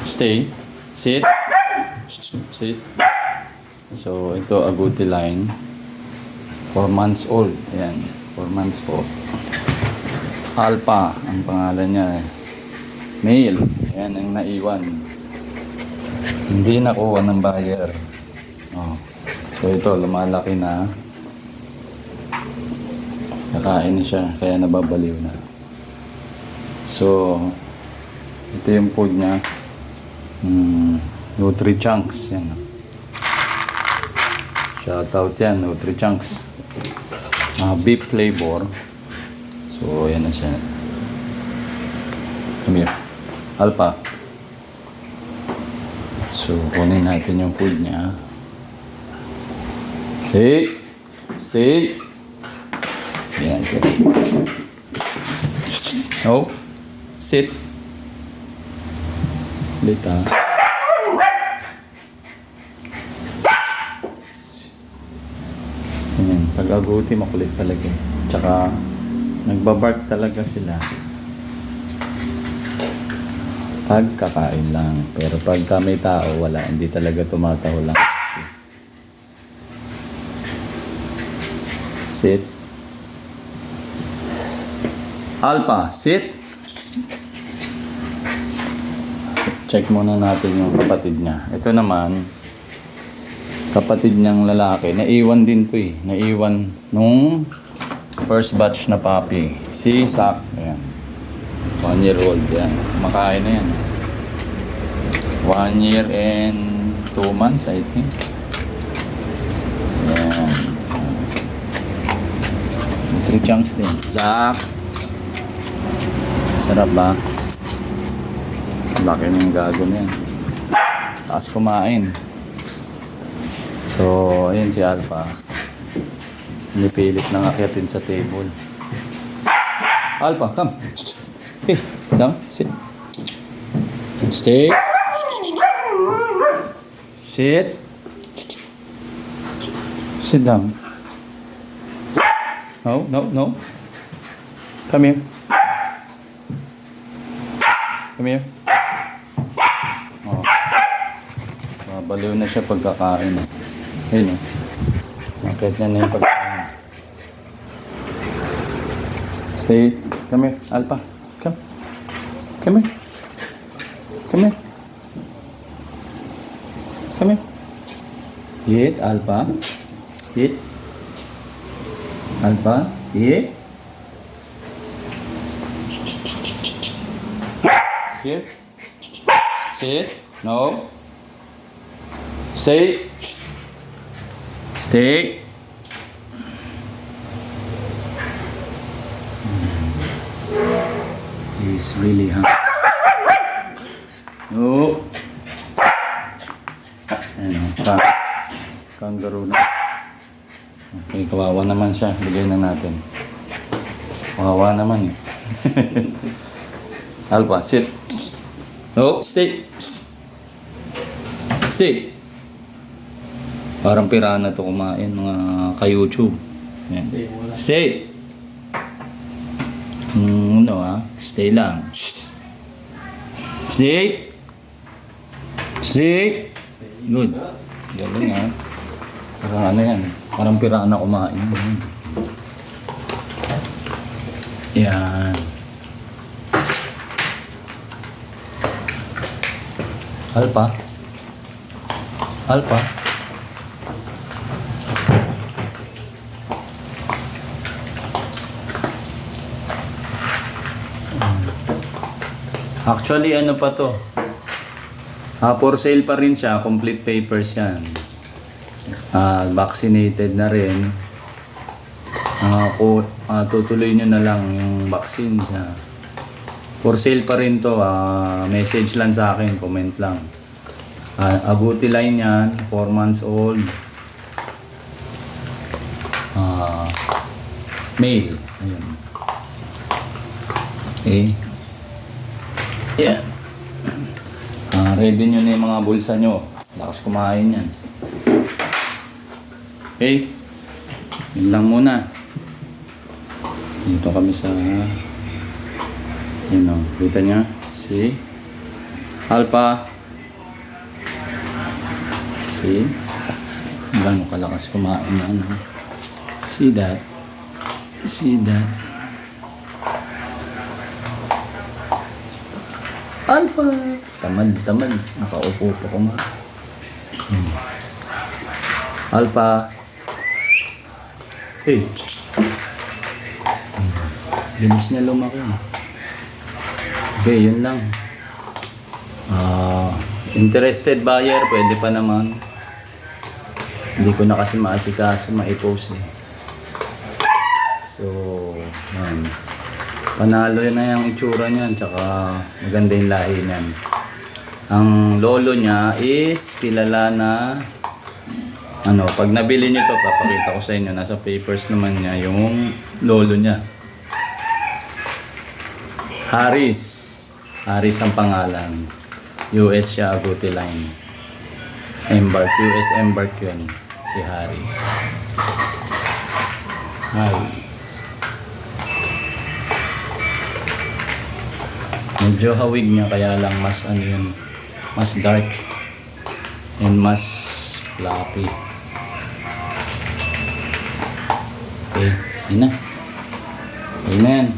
Stay. Sit. Sit. So, ito, agouti line. 4 months old. Ayan. 4 months po. Alpha, ang pangalan niya. Male. Ayan ang naiwan. Hindi nakuha ng buyer. Oh. So, ito, lumalaki na. Nakain na siya, kaya nababaliw na. So, ito yung food niya. Nutri-Chunks. Yan. Shoutout yan, Nutri-Chunks. Beef flavor. So, yan na siya. Come here. Alpha. So, kunin natin yung food niya. Stay. Stay. Yan, sit. No. Sit. Ulit ha. Ayan. Pag-aguti, makulit talaga. Tsaka, nagbabark talaga sila. Pag kakain lang. Pero pagka may tao, wala. Hindi talaga tumataho lang. Sit. Alpha, sit. Check muna natin yung kapatid niya. Ito naman, kapatid niyang lalaki. Naiwan din to eh. Naiwan nung first batch na puppy. Si Sak. Ayan. 1 year old. Yan. Kumakain na yan. 1 year and 2 months, I think. Yan. 3 chunks din. Zak. Sarap ba? Laki na yung gago na yan. Taas kumain. So, ayun si Alpha. Nipilit na akyatin sa table. Alpha, come. Hey, down. Sit. Stay. Sit. Sit down. No, no, no. Come here. Come here. Oh. Baliw na siya pagkakain. Ayun. Nakit niya na yung pagkain. Stay. Come here, Alpha. Come. Come here. Come here. Come here. Eat, Alpha. Eat. Alpha. Eat. Sit. Sit. No. Stay. Stay. He's really hungry. No. Ayan, kangaroo na. Okay, kawawa naman siya. Bigay na natin. Kawawa naman eh. Alpha, sit. No, stay. Stay. Parang pirana to kumain, mga ka-YouTube. Yan. Stay. No ha. Stay lang. Stay. Stay. Good. Galing ha. Parang ano yan. Parang pirana kumain. Yan. Alpha. Alpha. Actually, ano pa to? For sale pa rin siya. Complete papers yan. Vaccinated na rin. Tutuloy nyo na lang yung vaccine siya. For sale pa rin to. Message lang sa akin. Comment lang. Agouti line yan. 4 months old. Male. Ayun. Okay. Yan. Ready nyo na yung mga bulsa nyo. Lakas kumain yan. Okay. Yun lang muna. Dito kami sa... Yun o. Kita nyo. Si Alpha. See? Gano'ng kalakas kumain yan. See that? See that? Alpha! Tamad. Nakaupo pa kumain. Alpha! Hey! Bilis niya lumaki. Okay, yun lang. Interested buyer, pwede pa naman. Hindi ko na kasi maasikaso, ma-post eh. So, yan. Panalo na yung itsura niyan, tsaka maganda yung lahi niyan. Ang lolo niya is kilala na, pag nabili niyo to, papakita ko sa inyo, nasa papers naman niya yung lolo niya. Harris ang pangalan. US siya, Agouti line. US Embark yun, si Harris. Medyo hawig niya, kaya lang mas mas dark and mas fluffy. Okay, yun na yan.